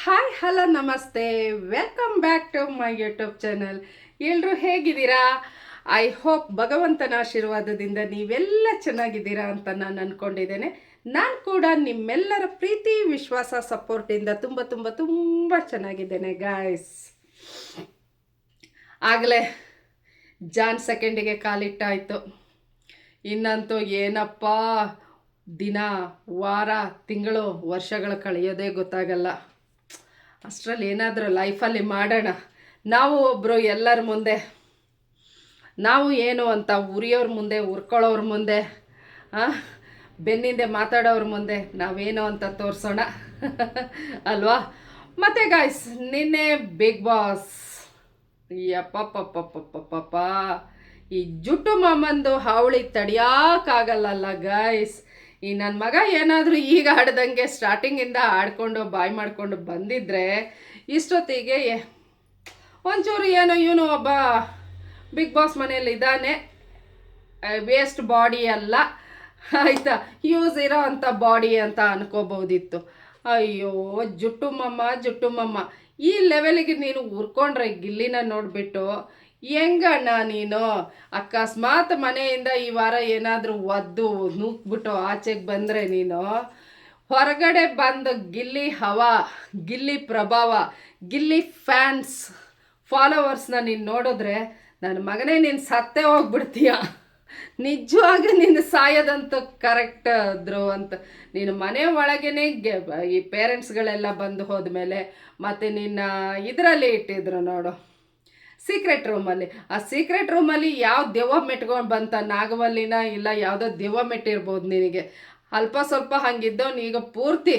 Hi hello ನಮಸ್ತೆ, welcome back to my YouTube channel. ಎಲ್ಲರೂ ಹೇಗಿದ್ದೀರಾ? ಐ ಹೋಪ್ ಭಗವಂತನ ಆಶೀರ್ವಾದದಿಂದ ನೀವೆಲ್ಲ ಚೆನ್ನಾಗಿದ್ದೀರಾ ಅಂತ ನಾನು ಅಂದ್ಕೊಂಡಿದ್ದೇನೆ. ನಾನು ಕೂಡ ನಿಮ್ಮೆಲ್ಲರ ಪ್ರೀತಿ ವಿಶ್ವಾಸ ಸಪೋರ್ಟಿಂದ ತುಂಬ ತುಂಬ ತುಂಬ ಚೆನ್ನಾಗಿದ್ದೇನೆ ಗಾಯ್ಸ್. ಆಗಲೇ ಜಾನ್ ಸೆಕೆಂಡಿಗೆ ಕಾಲಿಟ್ಟಾಯಿತು. ಇನ್ನಂತೂ ಏನಪ್ಪ, ದಿನ ವಾರ ತಿಂಗಳು ವರ್ಷಗಳು ಕಳೆಯೋದೇ ಗೊತ್ತಾಗಲ್ಲ. ಅಷ್ಟರಲ್ಲಿ ಏನಾದರೂ ಲೈಫಲ್ಲಿ ಮಾಡೋಣ. ನಾವು ಒಬ್ಬರು ಎಲ್ಲರ ಮುಂದೆ ನಾವು ಏನು ಅಂತ ಉರಿಯೋರ ಮುಂದೆ, ಉರ್ಕೊಳ್ಳೋರ ಮುಂದೆ, ಬೆನ್ನಿಂದೆ ಮಾತಾಡೋರ ಮುಂದೆ ನಾವೇನು ಅಂತ ತೋರಿಸೋಣ ಅಲ್ವಾ? ಮತ್ತು ಗಾಯ್ಸ್, ನಿನ್ನೆ ಬಿಗ್ ಬಾಸ್ ಯಪ್ಪಪ್ಪಪ್ಪಪ್ಪಪ್ಪಪ್ಪ ಈ ಜುಟ್ಟು ಮಾಮಂದು ಹಾವಳಿ ತಡಿಯೋಕ್ಕಾಗಲ್ಲ ಗಾಯ್ಸ್. ಈ ನನ್ನ ಮಗ ಏನಾದರೂ ಈಗ ಆಡ್ದಂಗೆ ಸ್ಟಾರ್ಟಿಂಗಿಂದ ಆಡ್ಕೊಂಡು ಬಾಯ್ ಮಾಡಿಕೊಂಡು ಬಂದಿದ್ದರೆ ಇಷ್ಟೊತ್ತಿಗೆ ಒಂಚೂರು ಏನೋ ಇವನು ಒಬ್ಬ ಬಿಗ್ ಬಾಸ್ ಮನೇಲಿ ಇದ್ದಾನೆ, ವೇಸ್ಟ್ ಬಾಡಿ ಅಲ್ಲ ಆಯಿತಾ, ಯೂಸ್ ಇರೋ ಅಂಥ ಬಾಡಿ ಅಂತ ಅನ್ಕೋಬೋದಿತ್ತು. ಅಯ್ಯೋ ಜುಟ್ಟು ಮಮ್ಮ ಈ ಲೆವೆಲಿಗೆ ನೀನು ಉರ್ಕೊಂಡ್ರೆ ಗಿಲ್ಲಿನ ನೋಡಿಬಿಟ್ಟು ಹೆಂಗಣ್ಣ ನೀನು? ಅಕಸ್ಮಾತ್ ಮನೆಯಿಂದ ಈ ವಾರ ಏನಾದರೂ ಒದ್ದು ನೂಕ್ಬಿಟ್ಟು ಆಚೆಗೆ ಬಂದರೆ ನೀನು ಹೊರಗಡೆ ಬಂದು ಗಿಲ್ಲಿ ಹವಾ, ಗಿಲ್ಲಿ ಪ್ರಭಾವ, ಗಿಲ್ಲಿ ಫ್ಯಾನ್ಸ್ ಫಾಲೋವರ್ಸ್ನ ನೀನು ನೋಡಿದ್ರೆ ನನ್ನ ಮಗನೇ ನೀನು ಸತ್ತೇ ಹೋಗ್ಬಿಡ್ತೀಯ. ನಿಜವಾಗಿ ನೀನು ಸಾಯೋದಂತೂ ಕರೆಕ್ಟ್ ಆದ್ರು ಅಂತ. ನೀನು ಮನೆ ಒಳಗೇ ಈ ಪೇರೆಂಟ್ಸ್ಗಳೆಲ್ಲ ಬಂದು ಹೋದ್ಮೇಲೆ ಮತ್ತು ನಿನ್ನ ಇದರಲ್ಲಿ ಇಟ್ಟಿದ್ರು ನೋಡು, ಸೀಕ್ರೆಟ್ ರೂಮಲ್ಲಿ. ಆ ಸೀಕ್ರೆಟ್ ರೂಮಲ್ಲಿ ಯಾವ ದೆವ್ವ ಮೆಟ್ಕೊಂಡು ಬಂತ, ನಾಗವಲ್ಲಿನ ಇಲ್ಲ ಯಾವುದೋ ದೆವ್ವ ಮೆಟ್ಟಿರ್ಬೋದು ನಿನಗೆ. ಅಲ್ಪ ಸ್ವಲ್ಪ ಹಂಗಿದ್ದವನು ಈಗ ಪೂರ್ತಿ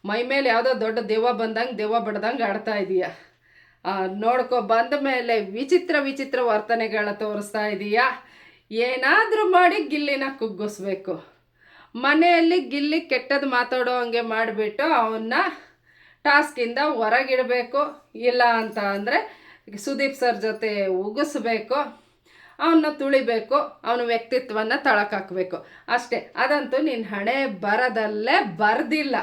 ಮೈ ಮೇಲೆ ಯಾವುದೋ ದೊಡ್ಡ ದೆವ್ವ ಬಂದಂಗೆ, ದೆವ್ವ ಬಡ್ದಂಗೆ ಆಡ್ತಾ ಇದೀಯ. ನೋಡ್ಕೊ, ಬಂದ ಮೇಲೆ ವಿಚಿತ್ರ ವರ್ತನೆಗಳ ತೋರಿಸ್ತಾ ಇದೀಯ. ಏನಾದರೂ ಮಾಡಿ ಗಿಲ್ಲಿನ ಕುಗ್ಗಿಸ್ಬೇಕು. ಮನೆಯಲ್ಲಿ ಗಿಲ್ಲಿ ಕೆಟ್ಟದ್ದು ಮಾತಾಡೋ ಹಂಗೆ ಮಾಡಿಬಿಟ್ಟು ಅವನ್ನ ಟಾಸ್ಕಿಂದ ಹೊರಗಿಡಬೇಕು. ಇಲ್ಲ ಅಂತ ಅಂದರೆ ಸುದೀಪ್ ಸರ್ ಜೊತೆ ಉಗಿಸ್ಬೇಕು, ಅವನ್ನ ತುಳಿಬೇಕು, ಅವನ ವ್ಯಕ್ತಿತ್ವನ ತಳಕಾಕಬೇಕು ಅಷ್ಟೇ. ಅದಂತೂ ನಿನ್ನ ಹಣೆ ಬರದಲ್ಲೇ ಬರೆದಿಲ್ಲ,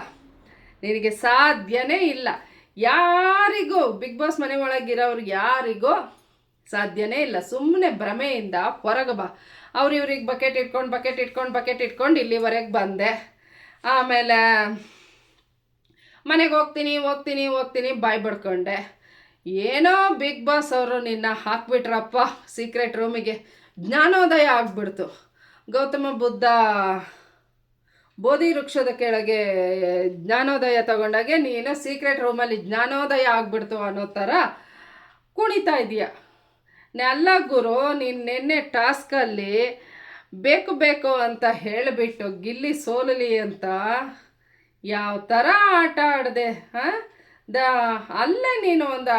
ನಿನಗೆ ಸಾಧ್ಯನೇ ಇಲ್ಲ. ಯಾರಿಗೂ ಬಿಗ್ ಬಾಸ್ ಮನೆ ಒಳಗಿರೋರು ಯಾರಿಗೂ ಸಾಧ್ಯನೇ ಇಲ್ಲ. ಸುಮ್ಮನೆ ಭ್ರಮೆಯಿಂದ ಹೊರಗೆ ಬಾ. ಇವ್ರಿಗೆ ಬಕೆಟ್ ಇಟ್ಕೊಂಡು ಇಲ್ಲಿವರೆಗೆ ಬಂದೆ. ಆಮೇಲೆ ಮನೆಗೆ ಹೋಗ್ತೀನಿ ಬಾಯ್ ಬಡ್ಕೊಂಡೆ. ಏನೋ ಬಿಗ್ ಬಾಸ್ ಅವರು ನಿನ್ನ ಹಾಕ್ಬಿಟ್ರಪ್ಪ ಸೀಕ್ರೆಟ್ ರೂಮಿಗೆ. ಜ್ಞಾನೋದಯ ಆಗ್ಬಿಡ್ತು. ಗೌತಮ ಬುದ್ಧ ಬೋಧಿ ವೃಕ್ಷದ ಕೆಳಗೆ ಜ್ಞಾನೋದಯ ತಗೊಂಡಾಗೆ ನೀನು ಸೀಕ್ರೆಟ್ ರೂಮಲ್ಲಿ ಜ್ಞಾನೋದಯ ಆಗ್ಬಿಡ್ತು ಅನ್ನೋ ಥರ ಕುಣಿತಾ ಇದೀಯ. ಅಲ್ಲ ಗುರು, ನೀನು ನಿನ್ನೆ ಟಾಸ್ಕಲ್ಲಿ ಬೇಕು ಅಂತ ಹೇಳಿಬಿಟ್ಟು ಗಿಲ್ಲಿ ಸೋಲಲಿ ಅಂತ ಯಾವ ಥರ ಆಟ ಆಡಿದೆ. ಅಲ್ಲೇ ನೀನು ಒಂದು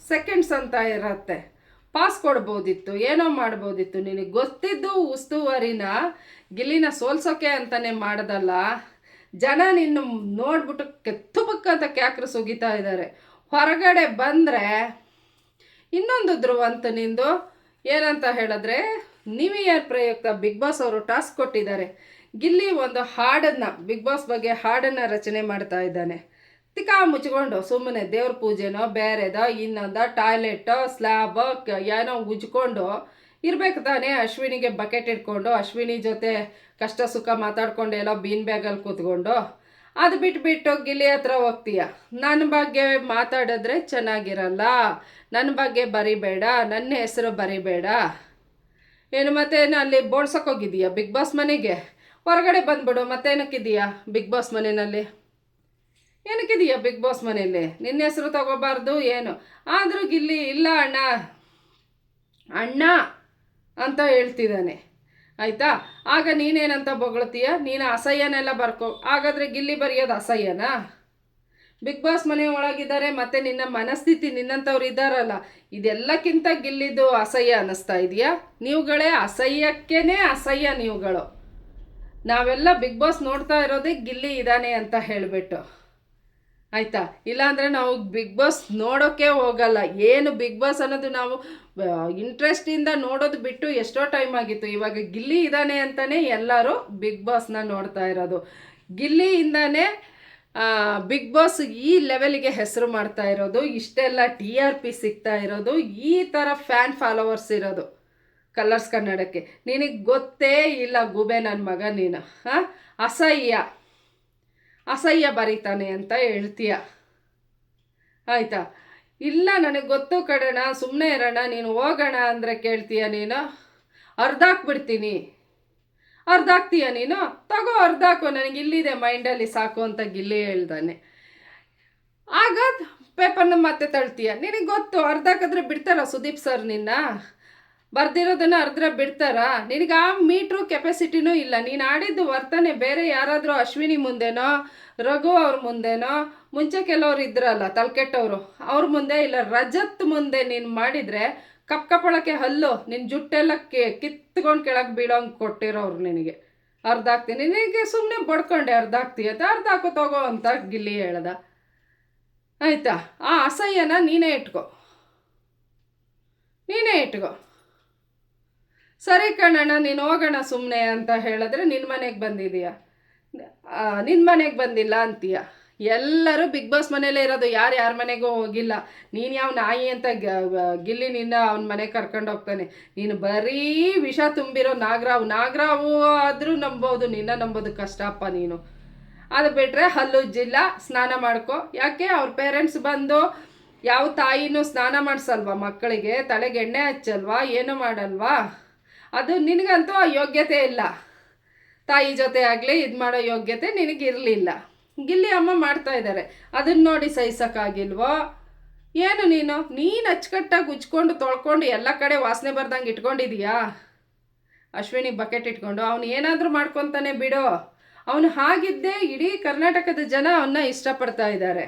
ಸೆಕೆಂಡ್ಸ್ ಅಂತ ಇರತ್ತೆ, ಪಾಸ್ ಕೊಡ್ಬೋದಿತ್ತು, ಏನೋ ಮಾಡ್ಬೋದಿತ್ತು. ನಿನಗೆ ಗೊತ್ತಿದ್ದು ಉಸ್ತುವಾರಿನ ಗಿಲ್ಲಿನ ಸೋಲ್ಸೋಕೆ ಅಂತಲೇ ಮಾಡ್ದಲ್ಲ. ಜನ ನಿನ್ನ ನೋಡ್ಬಿಟ್ಟು ಕೆತ್ತುಬಕ್ಕಂತ ಕ್ಯಾಕ್ರು ಸುಗಿತಾ ಇದ್ದಾರೆ. ಹೊರಗಡೆ ಬಂದರೆ ಇನ್ನೊಂದು ಧ್ರುವಂತ ನಿಂದು ಏನಂತ ಹೇಳಿದ್ರೆ, ನ್ಯೂ ಇಯರ್ ಪ್ರಯುಕ್ತ ಬಿಗ್ ಬಾಸ್ ಅವರು ಟಾಸ್ಕ್ ಕೊಟ್ಟಿದ್ದಾರೆ. ಗಿಲ್ಲಿ ಒಂದು ಹಾಡನ್ನು, ಬಿಗ್ ಬಾಸ್ ಬಗ್ಗೆ ಹಾಡನ್ನು ರಚನೆ ಮಾಡ್ತಾ ಇದ್ದಾನೆ. ತಿಕ್ಕಾ ಮುಚ್ಕೊಂಡು ಸುಮ್ಮನೆ ದೇವ್ರ ಪೂಜೆನೋ ಬೇರೆದೋ ಇನ್ನೊಂದು ಟಾಯ್ಲೆಟೋ ಸ್ಲ್ಯಾಬೋ ಏನೋ ಉಜ್ಕೊಂಡು ಇರ್ಬೇಕು ತಾನೇ. ಅಶ್ವಿನಿಗೆ ಬಕೆಟ್ ಇಟ್ಕೊಂಡು ಅಶ್ವಿನಿ ಜೊತೆ ಕಷ್ಟ ಸುಖ ಮಾತಾಡ್ಕೊಂಡು ಎಲ್ಲೋ ಬೀನ್ ಬ್ಯಾಗಲ್ಲಿ ಕೂತ್ಕೊಂಡು ಅದು ಬಿಟ್ಬಿಟ್ಟು ಗಿಲ್ಲಿ ಹತ್ರ ಹೋಗ್ತೀಯ. ನನ್ನ ಬಗ್ಗೆ ಮಾತಾಡಿದ್ರೆ ಚೆನ್ನಾಗಿರಲ್ಲ, ನನ್ನ ಬಗ್ಗೆ ಬರಿಬೇಡ, ನನ್ನ ಹೆಸರು ಬರಿಬೇಡ. ಏನು ಮತ್ತೇನು ಅಲ್ಲಿ ಬೋಳ್ಸೋಕ್ಕೋಗಿದೀಯಾ ಬಿಗ್ ಬಾಸ್ ಮನೆಗೆ? ಹೊರಗಡೆ ಬಂದ್ಬಿಡು. ಮತ್ತೇನಕ್ಕಿದೀಯಾ ಬಿಗ್ ಬಾಸ್ ಮನೆಯಲ್ಲಿ? ಏನಕ್ಕಿದೀಯಾ ಬಿಗ್ ಬಾಸ್ ಮನೆಯಲ್ಲಿ? ನಿನ್ನ ಹೆಸರು ತಗೋಬಾರ್ದು ಏನು. ಆದರೂ ಗಿಲ್ಲಿ ಇಲ್ಲ ಅಣ್ಣ ಅಂತ ಹೇಳ್ತಿದ್ದಾನೆ ಆಯಿತಾ. ಆಗ ನೀನೇನಂತ ಬೊಗಳ್ತೀಯ? ನೀನು ಅಸಹ್ಯನೆಲ್ಲ ಬರ್ಕೊ. ಹಾಗಾದರೆ ಗಿಲ್ಲಿ ಬರೆಯೋದು ಅಸಹ್ಯನಾ? ಬಿಗ್ ಬಾಸ್ ಮನೆ ಒಳಗಿದ್ದಾರೆ, ಮತ್ತು ನಿನ್ನ ಮನಸ್ಥಿತಿ ನಿನ್ನಂಥವ್ರು ಇದ್ದಾರಲ್ಲ, ಇದೆಲ್ಲಕ್ಕಿಂತ ಗಿಲ್ಲಿದು ಅಸಹ್ಯ ಅನ್ನಿಸ್ತಾ ಇದೆಯಾ? ನೀವುಗಳೇ ಅಸಹ್ಯಕ್ಕೇ ಅಸಹ್ಯ ನೀವುಗಳು. ನಾವೆಲ್ಲ ಬಿಗ್ ಬಾಸ್ ನೋಡ್ತಾ ಇರೋದೇ ಗಿಲ್ಲಿ ಇದ್ದಾನೆ ಅಂತ ಹೇಳಿಬಿಟ್ಟು ಆಯಿತಾ. ಇಲ್ಲಾಂದರೆ ನಾವು ಬಿಗ್ ಬಾಸ್ ನೋಡೋಕ್ಕೆ ಹೋಗಲ್ಲ. ಏನು ಬಿಗ್ ಬಾಸ್ ಅನ್ನೋದು ನಾವು ಇಂಟ್ರೆಸ್ಟಿಂದ ನೋಡೋದು ಬಿಟ್ಟು ಎಷ್ಟೋ ಟೈಮ್ ಆಗಿತ್ತು. ಇವಾಗ ಗಿಲ್ಲಿ ಇದ್ದಾನೆ ಅಂತಲೇ ಎಲ್ಲರೂ ಬಿಗ್ ಬಾಸ್ನ ನೋಡ್ತಾ ಇರೋದು. ಗಿಲ್ಲಿಯಿಂದನೇ ಬಿಗ್ ಬಾಸ್ ಈ ಲೆವೆಲ್ಗೆ ಹೆಸರು ಮಾಡ್ತಾ ಇರೋದು, ಇಷ್ಟೆಲ್ಲ TRP ಸಿಗ್ತಾ ಇರೋದು, ಈ ಥರ ಫ್ಯಾನ್ ಫಾಲೋವರ್ಸ್ ಇರೋದು ಕಲರ್ಸ್ ಕನ್ನಡಕ್ಕೆ. ನಿನಗೆ ಗೊತ್ತೇ ಇಲ್ಲ ಗೂಬೆ ನನ್ನ ಮಗ ನೀನು. ಅಸಹ್ಯ ಬರೀತಾನೆ ಅಂತ ಹೇಳ್ತೀಯ, ಆಯಿತಾ? ಇಲ್ಲ ನನಗೆ ಗೊತ್ತು ಕಡೋಣ, ಸುಮ್ಮನೆ ಇರೋಣ, ನೀನು ಹೋಗೋಣ ಅಂದರೆ ಕೇಳ್ತೀಯ ನೀನು. ಅರ್ಧಾಕ್ತೀಯ ನೀನು, ತಗೋ ಅರ್ಧಾಕು, ನನಗೆ ಇಲ್ಲಿದೆ ಮೈಂಡಲ್ಲಿ ಸಾಕು ಅಂತ ಗಿಲ್ಲಿ ಹೇಳ್ದಾನೆ. ಆಗ ಪೇಪರ್ನ ಮತ್ತೆ ತಳ್ತೀಯ. ನಿನಗೆ ಗೊತ್ತು ಅರ್ಧಾಕಿದ್ರೆ ಬಿಡ್ತಾರ ಸುದೀಪ್ ಸರ್ ನಿನ್ನ? ಬರ್ದಿರೋದನ್ನು ಅರ್ಧ ಬಿಡ್ತಾರ? ನಿನಗೆ ಆ ಮೀಟ್ರು ಕೆಪಾಸಿಟಿನೂ ಇಲ್ಲ. ನೀನು ಆಡಿದ್ದು ವರ್ತನೆ ಬೇರೆ ಯಾರಾದರೂ ಅಶ್ವಿನಿ ಮುಂದೆನೋ, ರಘು ಅವ್ರ ಮುಂದೆನೋ, ಮುಂಚೆ ಕೆಲವ್ರು ಇದ್ರಲ್ಲ ತಲೆಕೆಟ್ಟವರು ಅವ್ರ ಮುಂದೆ, ಇಲ್ಲ ರಜತ್ ಮುಂದೆ ನೀನು ಮಾಡಿದರೆ ಕಪ್ಪಳಕ್ಕೆ ಹಲ್ಲು ನಿನ್ನ ಜುಟ್ಟೆಲ್ಲ ಕಿತ್ಕೊಂಡು ಕೆಳಗೆ ಬೀಳೋಂಗೆ ಕೊಟ್ಟಿರೋರು ನಿನಗೆ. ಅರ್ಧಾಕ್ತೀನಿ, ನಿನಗೆ ಸುಮ್ಮನೆ ಬಡ್ಕೊಂಡೆ ಅರ್ಧಾಕ್ತೀಯ ಅಂತ. ಅರ್ಧಾಕೋ ತಗೋ ಅಂತ ಗಿಲ್ಲಿ ಹೇಳ್ದ, ಆಯಿತಾ? ಆ ಅಸಹ್ಯನ ನೀನೇ ಇಟ್ಕೋ. ಸರಿ ಕಣಣ್ಣ ನೀನು ಹೋಗೋಣ ಸುಮ್ಮನೆ ಅಂತ ಹೇಳಿದ್ರೆ ನಿನ್ನ ಮನೆಗೆ ಬಂದಿದೀಯ, ನಿನ್ನ ಮನೆಗೆ ಬಂದಿಲ್ಲ ಅಂತೀಯ. ಎಲ್ಲರೂ ಬಿಗ್ ಬಾಸ್ ಮನೇಲೇ ಇರೋದು, ಯಾರ ಮನೆಗೂ ಹೋಗಿಲ್ಲ. ನೀನು ಯಾವ ನಾಯಿ ಅಂತ ಗಿಲ್ಲಿ ನಿನ್ನ ಅವನ ಮನೆಗೆ ಕರ್ಕೊಂಡು ಹೋಗ್ತಾನೆ. ನೀನು ಬರೀ ವಿಷ ತುಂಬಿರೋ ನಾಗರಾವು ಆದರೂ ನಂಬೋದು, ನಿನ್ನ ನಂಬೋದು ಕಷ್ಟಪ್ಪ ನೀನು. ಅದು ಬಿಟ್ಟರೆ ಹಲ್ಲುಜ್ಜಿಲ್ಲ, ಸ್ನಾನ ಮಾಡ್ಕೊ. ಯಾಕೆ ಅವ್ರ ಪೇರೆಂಟ್ಸ್ ಬಂದು ಯಾವ ತಾಯಿನೂ ಸ್ನಾನ ಮಾಡಿಸಲ್ವಾ ಮಕ್ಕಳಿಗೆ? ತಲೆಗೆ ಎಣ್ಣೆ ಹಚ್ಚಲ್ವಾ? ಏನು ಮಾಡಲ್ವಾ? ಅದು ನಿನಗಂತೂ ಆ ಯೋಗ್ಯತೆ ಇಲ್ಲ. ತಾಯಿ ಜೊತೆ ಆಗಲಿ ಇದು ಮಾಡೋ ಯೋಗ್ಯತೆ ನಿನಗಿರಲಿಲ್ಲ. ಗಿಲ್ಲಿ ಅಮ್ಮ ಮಾಡ್ತಾ ಇದ್ದಾರೆ, ಅದನ್ನ ನೋಡಿ ಸಹಿಸೋಕ್ಕಾಗಿಲ್ವೋ ಏನು? ನೀನು ಅಚ್ಚುಕಟ್ಟಾಗಿ ಉಜ್ಕೊಂಡು ತೊಳ್ಕೊಂಡು ಎಲ್ಲ ಕಡೆ ವಾಸನೆ ಬರ್ದಂಗೆ ಇಟ್ಕೊಂಡಿದೀಯಾ? ಅಶ್ವಿನಿ ಬಕೆಟ್ ಇಟ್ಕೊಂಡು ಅವನು ಏನಾದರೂ ಮಾಡ್ಕೊತಾನೆ ಬಿಡು. ಅವನು ಹಾಗಿದ್ದೇ ಇಡೀ ಕರ್ನಾಟಕದ ಜನ ಅವನ್ನ ಇಷ್ಟಪಡ್ತಾ ಇದ್ದಾರೆ.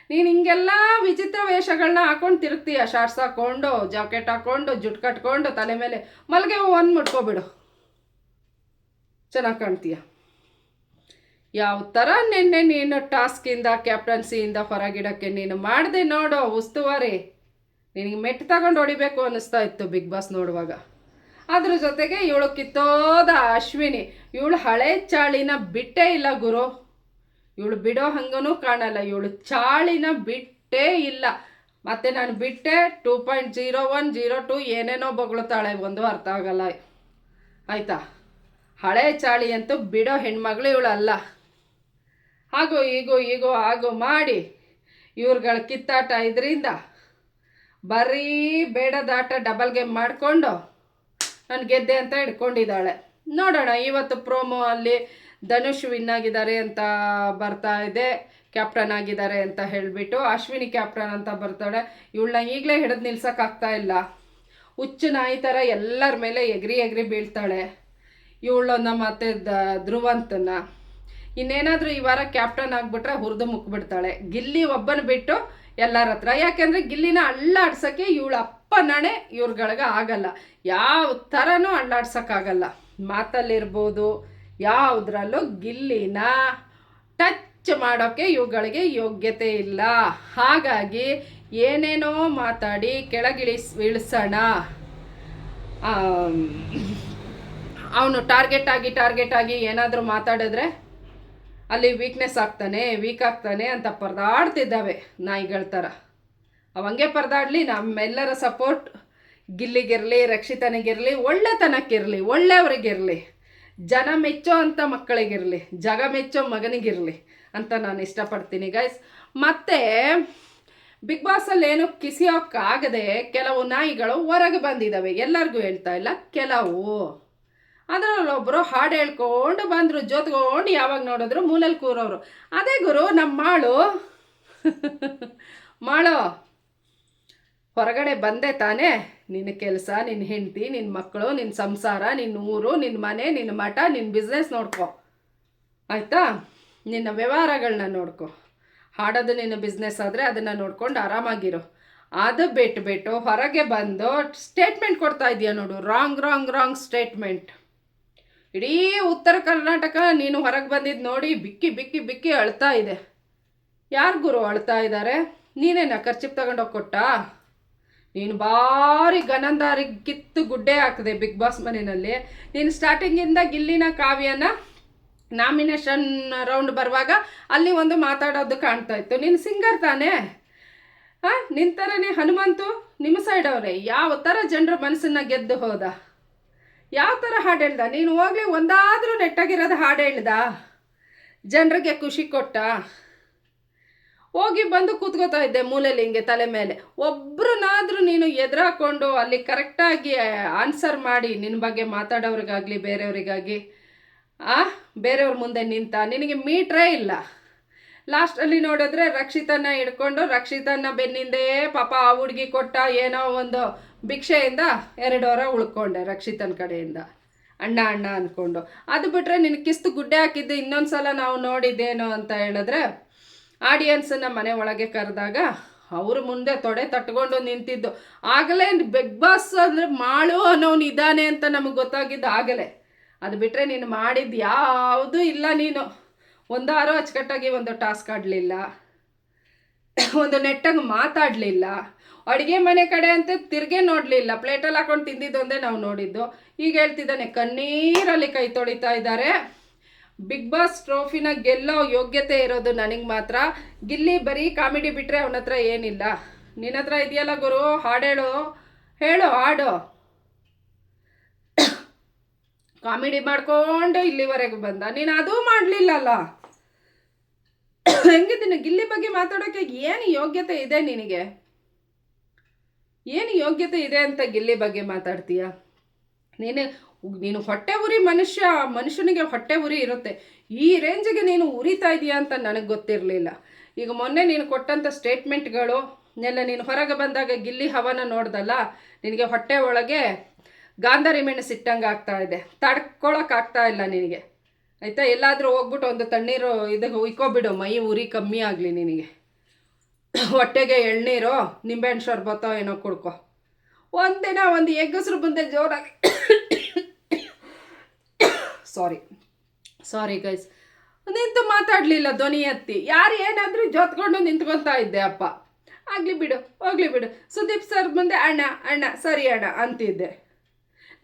ನೀನು ಹಿಂಗೆಲ್ಲ ವಿಚಿತ್ರ ವೇಷಗಳನ್ನ ಹಾಕೊಂಡು ತಿರುಗ್ತೀಯ, ಶಾರ್ಟ್ಸ್ ಹಾಕ್ಕೊಂಡು, ಜಾಕೆಟ್ ಹಾಕ್ಕೊಂಡು, ಜುಟ್ಟು ಕಟ್ಕೊಂಡು, ತಲೆ ಮೇಲೆ ಮಲ್ಗೆ ಒಂದು ಮುಟ್ಕೊಬಿಡು, ಚೆನ್ನಾಗಿ ಕಾಣ್ತೀಯ. ಯಾವ ಥರ ನಿನ್ನೆ ನೀನು ಟಾಸ್ಕಿಂದ ಕ್ಯಾಪ್ಟನ್ಸಿಯಿಂದ ಹೊರಗಿಡೋಕ್ಕೆ ನೀನು ಮಾಡಿದೆ ನೋಡು ಉಸ್ತುವಾರಿ. ನಿನಗೆ ಮೆಟ್ಟು ತಗೊಂಡು ಹೊಡಿಬೇಕು ಅನ್ನಿಸ್ತಾ ಇತ್ತು ಬಿಗ್ ಬಾಸ್ ನೋಡುವಾಗ. ಅದ್ರ ಜೊತೆಗೆ ಇವಳು ಕಿತ್ತೋದ ಅಶ್ವಿನಿ, ಇವಳು ಹಳೆ ಚಾಳಿನ ಬಿಟ್ಟೇ ಇಲ್ಲ ಗುರು. ಇವಳು ಬಿಡೋ ಹಂಗೂ ಕಾಣಲ್ಲ, ಇವಳು ಚಾಳಿನ ಬಿಟ್ಟೇ ಇಲ್ಲ. ಮತ್ತು ನಾನು ಬಿಟ್ಟೆ 2.01 02 ಏನೇನೋ ಬೊಗಳುತ್ತಾಳೆ, ಒಂದು ಅರ್ಥ ಆಗಲ್ಲ, ಆಯಿತಾ? ಹಳೆ ಚಾಳಿ ಅಂತೂ ಬಿಡೋ ಹೆಣ್ಮಗಳು ಇವಳು ಅಲ್ಲ. ಹಾಗೂ ಆಗೋ ಮಾಡಿ ಇವ್ರುಗಳ ಕಿತ್ತಾಟ ಇದರಿಂದ ಬರೀ ಬೇಡದಾಟ ಡಬಲ್ ಗೇಮ್ ಮಾಡಿಕೊಂಡು ನಾನು ಗೆದ್ದೆ ಅಂತ ಹಿಡ್ಕೊಂಡಿದ್ದಾಳೆ. ನೋಡೋಣ, ಇವತ್ತು ಪ್ರೋಮೋ ಅಲ್ಲಿ ಧನುಷ್ ವಿನ್ ಆಗಿದ್ದಾರೆ ಅಂತ ಬರ್ತಾ ಇದೆ, ಕ್ಯಾಪ್ಟನ್ ಆಗಿದ್ದಾರೆ ಅಂತ ಹೇಳಿಬಿಟ್ಟು. ಅಶ್ವಿನಿ ಕ್ಯಾಪ್ಟನ್ ಅಂತ ಬರ್ತಾಳೆ. ಇವಳನ್ನ ಈಗಲೇ ಹಿಡಿದು ನಿಲ್ಸೋಕ್ಕಾಗ್ತಾ ಇಲ್ಲ. ಹುಚ್ಚು ನಾಯಿ ಥರ ಎಲ್ಲರ ಮೇಲೆ ಎಗ್ರಿ ಬೀಳ್ತಾಳೆ. ಇವಳನ್ನ ಮತ್ತು ಧ್ರುವಂತನ ಇನ್ನೇನಾದರೂ ಈ ವಾರ ಕ್ಯಾಪ್ಟನ್ ಆಗಿಬಿಟ್ರೆ ಹುರಿದು ಮುಕ್ಬಿಡ್ತಾಳೆ. ಗಿಲ್ಲಿ ಒಬ್ಬನ ಬಿಟ್ಟು ಎಲ್ಲರ ಹತ್ರ. ಯಾಕೆಂದರೆ ಗಿಲ್ಲಿನ ಅಳ್ಳಾಡ್ಸೋಕ್ಕೆ ಇವಳ ಅಪ್ಪ ನಾಣೆ ಇವ್ರುಗಳಿಗೆ ಆಗಲ್ಲ. ಯಾವ ಥರನೂ ಅಳ್ಳಾಡ್ಸೋಕ್ಕಾಗಲ್ಲ. ಮಾತಲ್ಲಿರ್ಬೋದು, ಯಾವುದ್ರಲ್ಲೂ ಗಿಲ್ಲಿನ ಟಚ್ ಮಾಡೋಕ್ಕೆ ಇವುಗಳಿಗೆ ಯೋಗ್ಯತೆ ಇಲ್ಲ. ಹಾಗಾಗಿ ಏನೇನೋ ಮಾತಾಡಿ ಇಳಿಸೋಣ. ಅವನು ಟಾರ್ಗೆಟ್ ಆಗಿ ಏನಾದರೂ ಮಾತಾಡಿದ್ರೆ ಅಲ್ಲಿ ವೀಕ್ ಆಗ್ತಾನೆ ಅಂತ ಪರದಾಡ್ತಿದ್ದಾವೆ ನಾಯಿಗಳ ಥರ. ಅವಂಗೆ ಪರದಾಡಲಿ. ನಮ್ಮೆಲ್ಲರ ಸಪೋರ್ಟ್ ಗಿಲ್ಲಿಗಿರಲಿ, ರಕ್ಷಿತನಿಗಿರಲಿ, ಒಳ್ಳೆತನಕ್ಕಿರಲಿ, ಒಳ್ಳೆಯವರಿಗಿರಲಿ, ಜನ ಮೆಚ್ಚೋ ಅಂಥ ಮಕ್ಕಳಿಗಿರಲಿ, ಜಗ ಮೆಚ್ಚೋ ಮಗನಿಗಿರಲಿ ಅಂತ ನಾನು ಇಷ್ಟಪಡ್ತೀನಿ ಗೈಸ್. ಮತ್ತು ಬಿಗ್ ಬಾಸಲ್ಲಿ ಏನು ಕಿಸಿಯೋಕ್ಕಾಗದೆ ಕೆಲವು ನಾಯಿಗಳು ಹೊರಗೆ ಬಂದಿದ್ದಾವೆ. ಎಲ್ಲರಿಗೂ ಹೇಳ್ತಾ ಇಲ್ಲ, ಕೆಲವು. ಅದರಲ್ಲೊಬ್ಬರು ಹಾಡು ಹೇಳ್ಕೊಂಡು ಬಂದರು, ಜೋತ್ಕೊಂಡು ಯಾವಾಗ ನೋಡಿದ್ರು ಮೂಲೆಯಲ್ಲಿ ಕೂರೋರು. ಅದೇ ಗುರು ನಮ್ಮ ಮಾಳು ಹೊರಗಡೆ ಬಂದೆ ತಾನೇ. ನಿನ್ನ ಕೆಲಸ, ನಿನ್ನ ಹೆಂಡತಿ, ನಿನ್ನ ಮಕ್ಕಳು, ನಿನ್ನ ಸಂಸಾರ, ನಿನ್ನ ಊರು, ನಿನ್ನ ಮನೆ, ನಿನ್ನ ಮಠ, ನಿನ್ನ ಬಿಸ್ನೆಸ್ ನೋಡ್ಕೊ, ಆಯಿತಾ? ನಿನ್ನ ವ್ಯವಹಾರಗಳನ್ನ ನೋಡ್ಕೊ. ಹಾಡೋದು ನಿನ್ನ ಬಿಸ್ನೆಸ್ ಆದರೆ ಅದನ್ನು ನೋಡ್ಕೊಂಡು ಆರಾಮಾಗಿರು. ಅದು ಬಿಟ್ಟು ಹೊರಗೆ ಬಂದು ಸ್ಟೇಟ್ಮೆಂಟ್ ಕೊಡ್ತಾ ಇದೆಯಾ ನೋಡು, ರಾಂಗ್ ಸ್ಟೇಟ್ಮೆಂಟ್. ಇಡೀ ಉತ್ತರ ಕರ್ನಾಟಕ ನೀನು ಹೊರಗೆ ಬಂದಿದ್ದು ನೋಡಿ ಬಿಕ್ಕಿ ಅಳ್ತಾ ಇದೆ. ಯಾರು ಗುರು ಅಳ್ತಾ ಇದ್ದಾರೆ? ನೀನೇನ ಖರ್ಚಿಗೆ ತಗೊಂಡೋಗಿ ಕೊಟ್ಟ? ನೀನು ಭಾರಿ ಗನಂದಾರಿ ಕಿತ್ತು ಗುಡ್ಡೆ ಹಾಕಿದೆ ಬಿಗ್ ಬಾಸ್ ಮನೆಯಲ್ಲಿ. ನೀನು ಸ್ಟಾರ್ಟಿಂಗಿಂದ ಗಿಲ್ಲಿನ ಕಾವ್ಯನ ನಾಮಿನೇಷನ್ ರೌಂಡ್ ಬರುವಾಗ ಅಲ್ಲಿ ಒಂದು ಮಾತಾಡೋದು ಕಾಣ್ತಾ ಇತ್ತು. ನೀನು ಸಿಂಗರ್ ತಾನೇ, ನಿನ್ನ ಥರನೇ ಹನುಮಂತು ನಿಮ್ಮ ಸೈಡ್ ಅವರೇ ಯಾವ ಥರ ಜನರ ಮನಸ್ಸನ್ನು ಗೆದ್ದು ಹೋದ, ಯಾವ ಥರ ಹಾಡು ಹೇಳ್ದ. ನೀನು ಹೋಗ್ಲಿ ಒಂದಾದರೂ ನೆಟ್ಟಾಗಿರೋದು ಹಾಡು ಹೇಳ್ದ, ಜನರಿಗೆ ಖುಷಿ ಕೊಟ್ಟ. ಹೋಗಿ ಬಂದು ಕೂತ್ಕೋತಾ ಇದ್ದೆ ಮೂಲೆಯಲ್ಲಿ ಹಿಂಗೆ ತಲೆ ಮೇಲೆ. ಒಬ್ರನ್ನಾದರೂ ನೀನು ಎದುರಾಕೊಂಡು ಅಲ್ಲಿ ಕರೆಕ್ಟಾಗಿ ಆನ್ಸರ್ ಮಾಡಿ ನಿನ್ನ ಬಗ್ಗೆ ಮಾತಾಡೋರಿಗಾಗಲಿ ಬೇರೆಯವರಿಗಾಗಿ ಬೇರೆಯವ್ರ ಮುಂದೆ ನಿಂತ. ನಿನಗೆ ಮೀಟ್ರೇ ಇಲ್ಲ. ಲಾಸ್ಟಲ್ಲಿ ನೋಡಿದ್ರೆ ರಕ್ಷಿತನ ಹಿಡ್ಕೊಂಡು ರಕ್ಷಿತನ ಬೆನ್ನಿಂದೇ ಪಾಪ ಆ ಹುಡುಗಿ ಕೊಟ್ಟ ಏನೋ ಒಂದು ಭಿಕ್ಷೆಯಿಂದ 2 ವಾರ ಉಳ್ಕೊಂಡೆ ರಕ್ಷಿತನ ಕಡೆಯಿಂದ, ಅಣ್ಣ ಅಣ್ಣ ಅಂದ್ಕೊಂಡು. ಅದು ಬಿಟ್ಟರೆ ನಿನ್ನ ಕಿಸ್ತು ಗುಡ್ಡೆ ಹಾಕಿದ್ದು ಇನ್ನೊಂದು ಸಲ ನಾವು ನೋಡಿದ್ದೇನು ಅಂತ ಹೇಳಿದ್ರೆ, ಆಡಿಯನ್ಸನ್ನು ಮನೆ ಒಳಗೆ ಕರೆದಾಗ ಅವ್ರ ಮುಂದೆ ತೊಡೆ ತಟ್ಕೊಂಡು ನಿಂತಿದ್ದು. ಆಗಲೇ ಬಿಗ್ ಬಾಸ್ ಅಂದರೆ ಮಾಡು ಅನ್ನೋನು ಇದ್ದಾನೆ ಅಂತ ನಮಗೆ ಗೊತ್ತಾಗಿದ್ದು ಆಗಲೇ. ಅದು ಬಿಟ್ಟರೆ ನೀನು ಮಾಡಿದ್ದು ಯಾವುದೂ ಇಲ್ಲ. ನೀನು ಒಂದಾರು ಅಚ್ಚುಕಟ್ಟಾಗಿ ಒಂದು ಟಾಸ್ಕ್ ಆಡಲಿಲ್ಲ, ಒಂದು ನೆಟ್ಟಾಗಿ ಮಾತಾಡಲಿಲ್ಲ, ಅಡುಗೆ ಮನೆ ಕಡೆ ಅಂತ ತಿರುಗೇ ನೋಡಲಿಲ್ಲ. ಪ್ಲೇಟಲ್ಲಿ ಹಾಕೊಂಡು ತಿಂದಿದ್ದೊಂದೇ ನಾವು ನೋಡಿದ್ದು. ಈಗ ಹೇಳ್ತಿದ್ದಾನೆ ಕಣ್ಣೀರಲ್ಲಿ ಕೈ ತೊಳಿತಾ ಇದ್ದಾರೆ. ಬಿಗ್ ಬಾಸ್ ಟ್ರೋಫಿನ ಗೆಲ್ಲೋ ಯೋಗ್ಯತೆ ಇರೋದು ನನಗೆ ಮಾತ್ರ. ಗಿಲ್ಲಿ ಬರೀ ಕಾಮಿಡಿ ಬಿಟ್ಟರೆ ಅವನ ಹತ್ರ ಏನಿಲ್ಲ. ನಿನ್ನ ಹತ್ರ ಇದೆಯಲ್ಲ ಗುರು, ಹಾಡೇಳು, ಹೇಳು ಹಾಡು. ಕಾಮಿಡಿ ಮಾಡ್ಕೊಂಡು ಇಲ್ಲಿವರೆಗೆ ಬಂದ, ನೀನು ಅದೂ ಮಾಡಲಿಲ್ಲಲ್ಲ. ಹೆಂಗಿದ್ದೀನಿ ಗಿಲ್ಲಿ ಬಗ್ಗೆ ಮಾತಾಡೋಕ್ಕೆ ಏನು ಯೋಗ್ಯತೆ ಇದೆ ನಿನಗೆ? ಏನು ಯೋಗ್ಯತೆ ಇದೆ ಅಂತ ಗಿಲ್ಲಿ ಬಗ್ಗೆ ಮಾತಾಡ್ತೀಯ? ನೀನು ಹೊಟ್ಟೆ ಉರಿ ಮನುಷ್ಯನಿಗೆ ಹೊಟ್ಟೆ ಉರಿ ಇರುತ್ತೆ. ಈ ರೇಂಜಿಗೆ ನೀನು ಉರಿತಾ ಇದೆಯಾ ಅಂತ ನನಗೆ ಗೊತ್ತಿರಲಿಲ್ಲ. ಈಗ ಮೊನ್ನೆ ನೀನು ಕೊಟ್ಟಂಥ ಸ್ಟೇಟ್ಮೆಂಟ್ಗಳು ಎಲ್ಲ ನೀನು ಹೊರಗೆ ಬಂದಾಗ ಗಿಲ್ಲಿ ಹವನ ನೋಡ್ದಲ್ಲ, ನಿನಗೆ ಹೊಟ್ಟೆ ಒಳಗೆ ಗಾಂಧಾರಿ ಮೆಣಸು ಇಟ್ಟಂಗೆ ಆಗ್ತಾ ಇದೆ. ತಡ್ಕೊಳಕ್ಕಾಗ್ತಾ ಇಲ್ಲ ನಿನಗೆ, ಆಯಿತಾ? ಎಲ್ಲಾದರೂ ಹೋಗ್ಬಿಟ್ಟು ಒಂದು ತಣ್ಣೀರು ಉಯ್ಕೊಬಿಡು, ಮೈ ಉರಿ ಕಮ್ಮಿ ಆಗಲಿ ನಿನಗೆ. ಹೊಟ್ಟೆಗೆ ಎಳ್ನೀರು ನಿಂಬೆಹಣ್ಣು ಶರ್ಬತ್ತೋ ಏನೋ ಕುಡ್ಕೊ. ಒಂದಿನ ಒಂದು ಹೆಂಗಸ್ರು ಮುಂದೆ ಜೋರಾಗಿ ಸಾರಿ ಗೈಸ್, ನಿಂತು ಮಾತಾಡಲಿಲ್ಲ ಧ್ವನಿ ಎತ್ತಿ. ಯಾರು ಏನಾದರೂ ಜೊತ್ಕೊಂಡು ನಿಂತ್ಕೊತಾ ಇದ್ದೆ. ಅಪ್ಪ ಆಗಲಿ ಬಿಡು, ಹೋಗ್ಲಿ ಬಿಡು. ಸುದೀಪ್ ಸರ್ ಮುಂದೆ ಅಣ್ಣ ಅಣ್ಣ ಸರಿ ಅಣ್ಣ ಅಂತಿದ್ದೆ.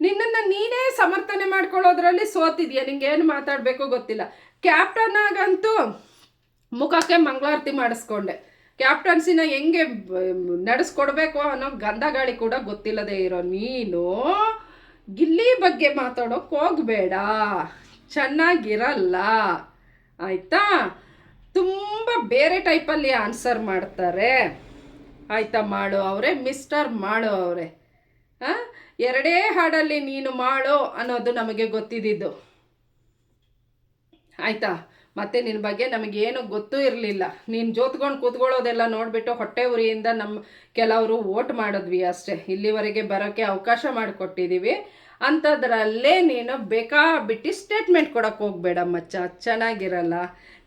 ನಿನ್ನನ್ನು ನೀನೇ ಸಮರ್ಥನೆ ಮಾಡ್ಕೊಳ್ಳೋದ್ರಲ್ಲಿ ಸೋತಿದ್ಯಾ. ನಿಂಗೆ ಏನು ಮಾತಾಡಬೇಕು ಗೊತ್ತಿಲ್ಲ. ಕ್ಯಾಪ್ಟನ್ ಆಗಂತೂ ಮುಖಕ್ಕೆ ಮಂಗಳಾರತಿ ಮಾಡಿಸ್ಕೊಂಡೆ. ಕ್ಯಾಪ್ಟನ್ಸಿನ ಹೆಂಗೆ ನಡೆಸ್ಕೊಡ್ಬೇಕು ಅನ್ನೋ ಗಂಧಗಾಳಿ ಕೂಡ ಗೊತ್ತಿಲ್ಲದೆ ಇರೋ ನೀನು ಗಿಲ್ಲಿ ಬಗ್ಗೆ ಮಾತಾಡೋಕೆ ಹೋಗಬೇಡ, ಚೆನ್ನಾಗಿರಲ್ಲ, ಆಯಿತಾ? ತುಂಬ ಬೇರೆ ಟೈಪಲ್ಲಿ ಆನ್ಸರ್ ಮಾಡ್ತಾರೆ, ಆಯಿತಾ? ಮಾಡು ಅವರೇ, ಮಿಸ್ಟರ್ ಮಾಡು ಅವರೇ. ಎರಡೇ ಹಾಡಲ್ಲಿ ನೀನು ಮಾಡು ಅನ್ನೋದು ನಮಗೆ ಗೊತ್ತಿದ್ದಿದ್ದು, ಆಯಿತಾ? ಮತ್ತು ನಿನ್ನ ಬಗ್ಗೆ ನಮಗೇನು ಗೊತ್ತೂ ಇರಲಿಲ್ಲ. ನೀನು ಜೋತ್ಕೊಂಡು ಕೂತ್ಕೊಳ್ಳೋದೆಲ್ಲ ನೋಡಿಬಿಟ್ಟು ಹೊಟ್ಟೆ ಉರಿಯಿಂದ ಕೆಲವರು ವೋಟ್ ಮಾಡಿದ್ವಿ ಅಷ್ಟೇ. ಇಲ್ಲಿವರೆಗೆ ಬರೋಕ್ಕೆ ಅವಕಾಶ ಮಾಡಿಕೊಟ್ಟಿದ್ದೀವಿ. ಅಂಥದ್ರಲ್ಲೇ ನೀನು ಬಿಟ್ಟು ಸ್ಟೇಟ್ಮೆಂಟ್ ಕೊಡೋಕ್ಕೆ ಹೋಗಬೇಡ ಮಚ್ಚ, ಚೆನ್ನಾಗಿರಲ್ಲ.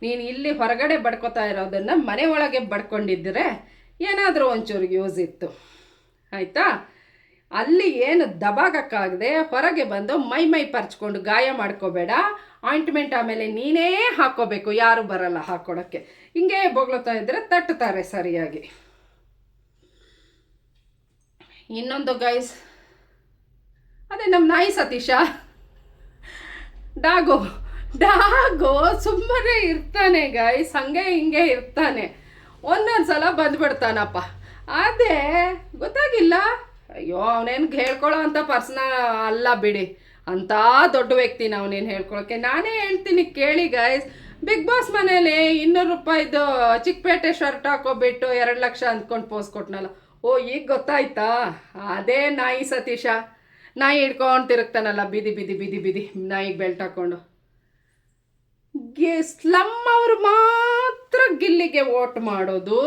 ನೀನು ಇಲ್ಲಿ ಹೊರಗಡೆ ಬಡ್ಕೊತಾ ಇರೋದನ್ನು ಮನೆ ಒಳಗೆ ಬಡ್ಕೊಂಡಿದ್ದರೆ ಏನಾದರೂ ಒಂಚೂರು ಯೂಸ್ ಇತ್ತು, ಆಯಿತಾ? ಅಲ್ಲಿ ಏನು ದಬಾಗಕ್ಕಾಗದೆ ಹೊರಗೆ ಬಂದು ಮೈ ಪರ್ಚ್ಕೊಂಡು ಗಾಯ ಮಾಡ್ಕೋಬೇಡ. ಆಯಿಂಟ್ಮೆಂಟ್ ಆಮೇಲೆ ನೀನೇ ಹಾಕ್ಕೋಬೇಕು, ಯಾರು ಬರಲ್ಲ ಹಾಕ್ಕೊಡೋಕ್ಕೆ. ಹಿಂಗೆ ಬೊಗ್ಳುತ್ತಾ ಇದ್ದರೆ ತಟ್ಟುತ್ತಾರೆ ಸರಿಯಾಗಿ. ಇನ್ನೊಂದು ಗೈಸ್, ಅದೇ ನಮ್ಮ ನಾಯಿ ಸತೀಶ ಡಾಗೋ ಸುಮ್ಮನೆ ಇರ್ತಾನೆ ಗೈಸ್, ಹಂಗೆ ಹಿಂಗೆ ಇರ್ತಾನೆ. ಒಂದೊಂದು ಸಲ ಬಂದ್ಬಿಡ್ತಾನಪ್ಪ. ಅದೇ ಗೊತ್ತಾಗಿಲ್ಲ. ಅಯ್ಯೋ, ಅವನೇನು ಹೇಳ್ಕೊಳ್ಳೋ ಅಂಥ ಪರ್ಸನ ಅಲ್ಲ ಬಿಡಿ, ಅಂಥ ದೊಡ್ಡ ವ್ಯಕ್ತಿನ ಅವನೇನು ಹೇಳ್ಕೊಳಕ್ಕೆ. ನಾನೇ ಹೇಳ್ತೀನಿ ಕೇಳಿ ಗೈಸ್. ಬಿಗ್ ಬಾಸ್ ಮನೇಲಿ 200 ರೂಪಾಯಿದು ಚಿಕ್ಕಪೇಟೆ ಶರ್ಟ್ ಹಾಕೋಬಿಟ್ಟು 2 ಲಕ್ಷ ಅಂದ್ಕೊಂಡು ಪೋಸ್ ಕೊಟ್ನಲ್ಲ. ಓ, ಈಗ ಗೊತ್ತಾಯ್ತಾ? ಅದೇ ನಾಯಿ ಸತೀಶ. ನಾಯಿ ಹಿಡ್ಕೊಂಡು ತಿರುಗ್ತಾನಲ್ಲ ಬಿದಿ ನಾಯಿಗೆ ಬೆಲ್ಟ್ ಹಾಕ್ಕೊಂಡು. ಸ್ಲಮ್ ಅವ್ರು ಮಾತ್ರ ಗಿಲ್ಲಿಗೆ ವೋಟ್ ಮಾಡೋದು.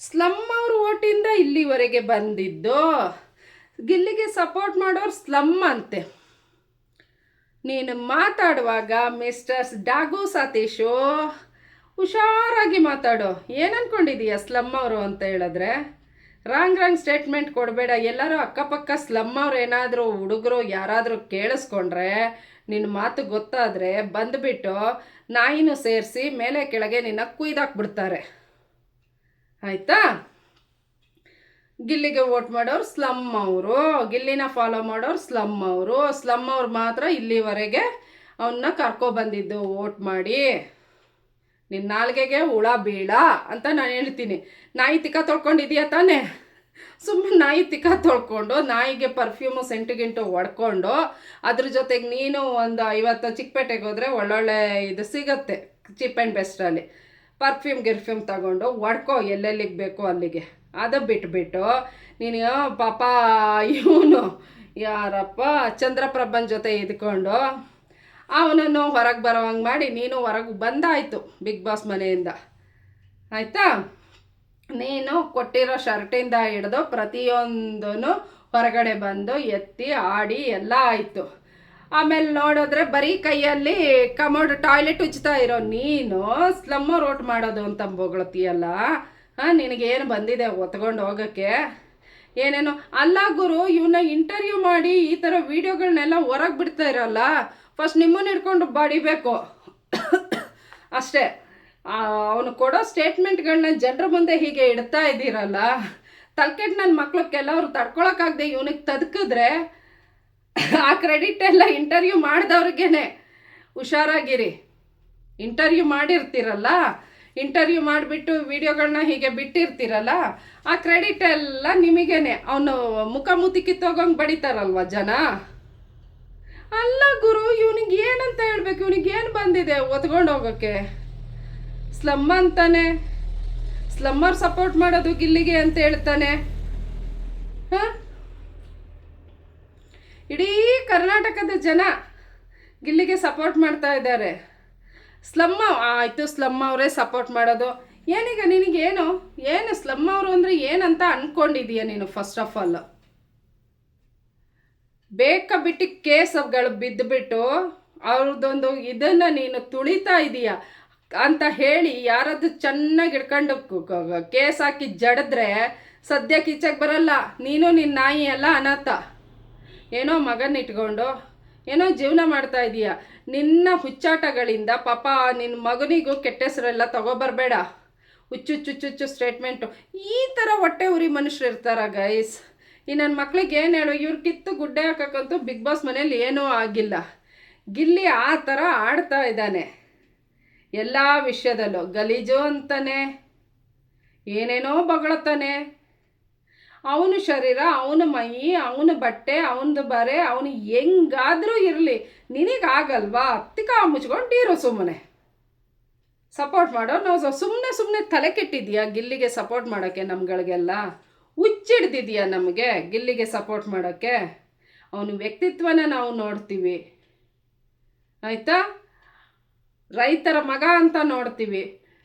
ಸ್ಲಮ್ ಅವ್ರ ಓಟಿಂದ ಇಲ್ಲಿವರೆಗೆ ಬಂದಿದ್ದು. ಗಿಲ್ಲಿಗೆ ಸಪೋರ್ಟ್ ಮಾಡೋರು ಸ್ಲಮ್ ಅಂತೆ. ನೀನು ಮಾತಾಡುವಾಗ ಮಿಸ್ಟರ್ ಡಾಗು ಸತೀಶು ಹುಷಾರಾಗಿ ಮಾತಾಡು. ಏನು ಅಂದ್ಕೊಂಡಿದೀಯ ಸ್ಲಮ್ ಅವರು ಅಂತ ಹೇಳಿದ್ರೆ? ರಾಂಗ್ ಸ್ಟೇಟ್ಮೆಂಟ್ ಕೊಡಬೇಡ. ಎಲ್ಲರೂ ಅಕ್ಕಪಕ್ಕ ಸ್ಲಮ್ ಅವ್ರು ಏನಾದರೂ ಹುಡುಗರು ಯಾರಾದರೂ ಕೇಳಿಸ್ಕೊಂಡ್ರೆ, ನಿನ್ನ ಮಾತು ಗೊತ್ತಾದರೆ ಬಂದುಬಿಟ್ಟು ನಾಯಿನೂ ಸೇರಿಸಿ ಮೇಲೆ ಕೆಳಗೆ ನಿನ್ನ ಕುಯ್ದಾಕ್ಬಿಡ್ತಾರೆ, ಆಯಿತಾ? ಗಿಲ್ಲಿಗೆ ವೋಟ್ ಮಾಡೋರು ಸ್ಲಮ್ ಅವರು, ಗಿಲ್ಲಿನ ಫಾಲೋ ಮಾಡೋರು ಸ್ಲಮ್ ಅವರು ಮಾತ್ರ ಇಲ್ಲಿವರೆಗೆ ಅವನ್ನ ಕರ್ಕೊಬಂದಿದ್ದು ವೋಟ್ ಮಾಡಿ. ನಿನ್ನ ನಾಲ್ಗೆಗೆ ಹುಳ ಬೀಳ ಅಂತ ನಾನು ಹೇಳ್ತೀನಿ. ನಾಯಿ ತಿಕ್ಕ ತೊಳ್ಕೊಂಡಿದ್ಯಾ ತಾನೇ? ಸುಮ್ಮನೆ ನಾಯಿ ತಿಕ್ಕ ತೊಳ್ಕೊಂಡು ನಾಯಿಗೆ ಪರ್ಫ್ಯೂಮು ಸೆಂಟು ಹೊಡ್ಕೊಂಡು ಅದ್ರ ಜೊತೆಗೆ ನೀನು ಒಂದು 50 ಚಿಕ್ಕಪೇಟೆಗೆ ಹೋದರೆ ಒಳ್ಳೊಳ್ಳೆ ಇದು ಸಿಗುತ್ತೆ ಚೀಪ್ ಆ್ಯಂಡ್ ಬೆಸ್ಟಲ್ಲಿ. ಗಿರ್ಫ್ಯೂಮ್ ತಗೊಂಡು ಹೊಡ್ಕೊ ಎಲ್ಲೆಲ್ಲಿಗೆ ಬೇಕೋ ಅಲ್ಲಿಗೆ. ಅದು ಬಿಟ್ಬಿಟ್ಟು ನೀನು ಪಾಪ ಇವನು ಯಾರಪ್ಪ ಚಂದ್ರಪ್ರಭನ್ ಜೊತೆ ಇದ್ಕೊಂಡು ಅವನನ್ನು ಹೊರಗೆ ಬರೋವಂಗೆ ಮಾಡಿ ನೀನು ಹೊರಗೆ ಬಂದಾಯಿತು ಬಿಗ್ ಬಾಸ್ ಮನೆಯಿಂದ. ಆಯಿತಾ? ನೀನು ಕೊಟ್ಟಿರೋ ಶರ್ಟಿಂದ ಹಿಡ್ದು ಪ್ರತಿಯೊಂದೂ ಹೊರಗಡೆ ಬಂದು ಎತ್ತಿ ಆಡಿ ಎಲ್ಲ ಆಯಿತು. ಆಮೇಲೆ ನೋಡಿದ್ರೆ ಬರೀ ಕೈಯಲ್ಲಿ ಟಾಯ್ಲೆಟ್ ಉಜ್ತಾ ಇರೋ ನೀನು ಸ್ಲಮ್ಮರ್ ಓಟ್ ಮಾಡೋದು ಅಂತ ಬೊಗಳ್ತೀಯಲ್ಲ. ನಿನಗೇನು ಬಂದಿದೆ ಒತ್ಕೊಂಡು ಹೋಗೋಕ್ಕೆ? ಏನೇನು ಅಲ್ಲ ಗುರು, ಇವನ್ನ ಇಂಟರ್ವ್ಯೂ ಮಾಡಿ ಈ ಥರ ವೀಡಿಯೋಗಳನ್ನೆಲ್ಲ ಹೊರಗೆ ಬಿಡ್ತಾ ಇರೋಲ್ಲ. ಫಸ್ಟ್ ನಿಮ್ಮನ್ನು ಹಿಡ್ಕೊಂಡು ಬಡಿಬೇಕು ಅಷ್ಟೇ. ಅವನು ಕೊಡೋ ಸ್ಟೇಟ್ಮೆಂಟ್ಗಳನ್ನ ಜನರ ಮುಂದೆ ಹೀಗೆ ಇಡ್ತಾ ಇದ್ದೀರಲ್ಲ, ತಲ್ಕೆಟ್ ನನ್ನ ಮಕ್ಳು ಕೆಲವರು ತಡ್ಕೊಳಕ್ಕಾಗದೆ ಇವನಿಗೆ ತದ್ಕಿದ್ರೆ ಆ ಕ್ರೆಡಿಟ್ ಎಲ್ಲ ಇಂಟರ್ವ್ಯೂ ಮಾಡಿದವ್ರಿಗೇನೆ. ಹುಷಾರಾಗಿರಿ. ಇಂಟರ್ವ್ಯೂ ಮಾಡಿರ್ತೀರಲ್ಲ, ಇಂಟರ್ವ್ಯೂ ಮಾಡಿಬಿಟ್ಟು ವಿಡಿಯೋಗಳನ್ನ ಹೀಗೆ ಬಿಟ್ಟಿರ್ತೀರಲ್ಲ, ಆ ಕ್ರೆಡಿಟ್ ಎಲ್ಲ ನಿಮಗೇನೆ. ಅವನು ಮುಖ ಮುತಿ ಕಿತ್ತೋಗಂಗೆ ಬಡಿತಾರಲ್ವ ಜನ. ಅಲ್ಲ ಗುರು, ಇವನಿಗೆ ಏನಂತ ಹೇಳ್ಬೇಕು? ಇವನಿಗೆ ಏನು ಬಂದಿದೆ ಒತ್ಕೊಂಡು ಹೋಗೋಕ್ಕೆ? ಸ್ಲಮ್ ಅಂತಾನೆ, ಸ್ಲಮ್ಮರ್ ಸಪೋರ್ಟ್ ಮಾಡೋದು ಗಿಲ್ಲಿಗೆ ಅಂತ ಹೇಳ್ತಾನೆ. ಇಡೀ ಕರ್ನಾಟಕದ ಜನ ಗಿಲ್ಲಿಗೆ ಸಪೋರ್ಟ್ ಮಾಡ್ತಾ ಇದ್ದಾರೆ. ಸ್ಲಮ್ಮ ಆಯಿತು, ಸ್ಲಮ್ ಅವರೇ ಸಪೋರ್ಟ್ ಮಾಡೋದು. ಏನೀಗ ನಿನಗೇನು? ಏನು ಸ್ಲಮ್ ಅವರು ಅಂದರೆ ಏನಂತ ಅಂದ್ಕೊಂಡಿದೀಯ ನೀನು? ಫಸ್ಟ್ ಆಫ್ ಆಲ್ ಬೇಕಾಬಿಟ್ಟು ಕೇಸ್ಗಳು ಬಿದ್ದುಬಿಟ್ಟು ಅವ್ರದ್ದೊಂದು ಇದನ್ನು ನೀನು ತುಳಿತಾ ಇದೀಯ ಅಂತ ಹೇಳಿ ಯಾರದ್ದು ಚೆನ್ನಾಗಿ ಹಿಡ್ಕೊಂಡು ಕೇಸ್ ಹಾಕಿ ಜಡಿದ್ರೆ ಸದ್ಯಕ್ಕೆ ಈಚೆಗೆ ಬರಲ್ಲ. ನೀನು ನಿನ್ನ ನಾಯಿ ಎಲ್ಲ ಅನಾಥ. ಏನೋ ಮಗನ ಇಟ್ಕೊಂಡು ಏನೋ ಜೀವನ ಮಾಡ್ತಾ ಇದೀಯ. ನಿನ್ನ ಹುಚ್ಚಾಟಗಳಿಂದ ಪಾಪ ನಿನ್ನ ಮಗನಿಗೂ ಕೆಟ್ಟ ಹೆಸರೆಲ್ಲ ತಗೋಬರ್ಬೇಡ. ಹುಚ್ಚುಚ್ಚುಚ್ಚುಚ್ಚು ಸ್ಟೇಟ್ಮೆಂಟು. ಈ ಥರ ಹೊಟ್ಟೆ ಉರಿ ಮನುಷ್ಯರು ಇರ್ತಾರ ಗೈಸ್. ಈ ನನ್ನ ಮಕ್ಳಿಗೆ ಏನು ಹೇಳು? ಇವ್ರ ಕಿತ್ತು ಗುಡ್ಡೆ ಹಾಕೋಕ್ಕಂತೂ ಬಿಗ್ ಬಾಸ್ ಮನೇಲಿ ಏನೂ ಆಗಿಲ್ಲ. ಗಿಲ್ಲಿ ಆ ಥರ ಆಡ್ತಾ ಇದ್ದಾನೆ ಎಲ್ಲ ವಿಷಯದಲ್ಲೂ. ಗಲೀಜು ಅಂತಾನೆ, ಏನೇನೋ ಬಗಳತಾನೆ. ಅವನ ಶರೀರ, ಅವನ ಮೈ, ಅವನ ಬಟ್ಟೆ, ಅವನದು ಬರೆ, ಅವನು ಹೆಂಗಾದರೂ ಇರಲಿ, ನಿನಗಾಗಲ್ವಾ? ತಿಕ್ಕ ಮುಚ್ಕೊಂಡಿರೋ ಸುಮ್ಮನೆ ಸಪೋರ್ಟ್ ಮಾಡೋ. ನಾವು ಸುಮ್ಮನೆ ತಲೆ ಕೆಟ್ಟಿದ್ಯಾ ಗಿಲ್ಲಿಗೆ ಸಪೋರ್ಟ್ ಮಾಡೋಕ್ಕೆ? ನಮ್ಗಳಿಗೆಲ್ಲ ಹುಚ್ಚಿಡ್ದಿದೆಯಾ ನಮಗೆ ಗಿಲ್ಲಿಗೆ ಸಪೋರ್ಟ್ ಮಾಡೋಕ್ಕೆ? ಅವನ ವ್ಯಕ್ತಿತ್ವನ ನಾವು ನೋಡ್ತೀವಿ, ಆಯಿತಾ? ರೈತರ ಮಗ ಅಂತ ನೋಡ್ತೀವಿ.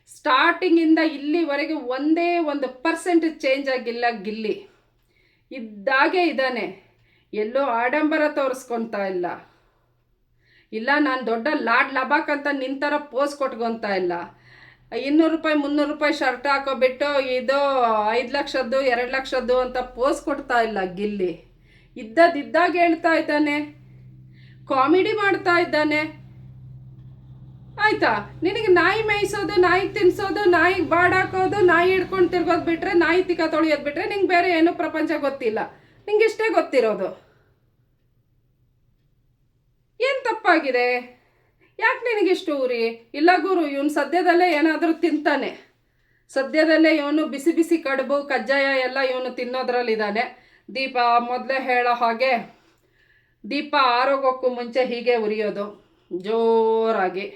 ಸ್ಟಾರ್ಟಿಂಗಿಂದ ಇಲ್ಲಿವರೆಗೆ ಒಂದೇ 1% ಚೇಂಜ್ ಆಗಿಲ್ಲ ಗಿಲ್ಲಿ. ಇದ್ದಾಗೆ ಇದ್ದಾನೆ. ಎಲ್ಲೋ ಆಡಂಬರ ತೋರಿಸ್ಕೊತಾ ಇಲ್ಲ. ಇಲ್ಲ ನಾನು ದೊಡ್ಡ ಲಾಡ್ ಲಬಾಕ್ ಅಂತ ನಿಂತರ ಪೋಸ್ ಕೊಟ್ಕೊತಾ ಇಲ್ಲ. 200 ರೂಪಾಯಿ 300 ರೂಪಾಯಿ ಶರ್ಟ್ ಹಾಕೋಬಿಟ್ಟು ಇದು 5 ಲಕ್ಷದ್ದು 2 ಲಕ್ಷದ್ದು ಅಂತ ಪೋಸ್ ಕೊಡ್ತಾ ಇಲ್ಲ ಗಿಲ್ಲಿ. ಇದ್ದಾಗ ಹೇಳ್ತಾ ಇದ್ದಾನೆ, ಕಾಮಿಡಿ ಮಾಡ್ತಾ ಇದ್ದಾನೆ. ಆಯಿತಾ? ನಿನಗೆ ನಾಯಿ ಮೇಯಿಸೋದು, ನಾಯಿಗೆ ತಿನ್ನಿಸೋದು, ನಾಯಿಗೆ ಬಾಡಾಕೋದು, ನಾಯಿ ಹಿಡ್ಕೊಂಡು ತಿರ್ಗೋದು ಬಿಟ್ಟರೆ, ನಾಯಿ ತಿಕ್ಕ ತೊಳೆಯೋದು ಬಿಟ್ಟರೆ ನಿಂಗೆ ಬೇರೆ ಏನೂ ಪ್ರಪಂಚ ಗೊತ್ತಿಲ್ಲ. ನಿಂಗೆ ಇಷ್ಟೇ ಗೊತ್ತಿರೋದು. ಏನು ತಪ್ಪಾಗಿದೆ? ಯಾಕೆ ನಿನಗಿಷ್ಟು ಊರಿ? ಇಲ್ಲ ಗುರು, ಇವನು ಸದ್ಯದಲ್ಲೇ ಏನಾದರೂ ತಿಂತಾನೆ. ಸದ್ಯದಲ್ಲೇ ಇವನು ಬಿಸಿ ಬಿಸಿ ಕಡುಬು ಕಜ್ಜಾಯ ಎಲ್ಲ ಇವನು ತಿನ್ನೋದ್ರಲ್ಲಿದ್ದಾನೆ. ದೀಪ ಮೊದಲೇ ಹೇಳೋ ಹಾಗೆ ದೀಪ ಆರೋಗೋಕ್ಕೂ ಮುಂಚೆ ಹೀಗೆ ಉರಿಯೋದು ಜೋರಾಗಿ.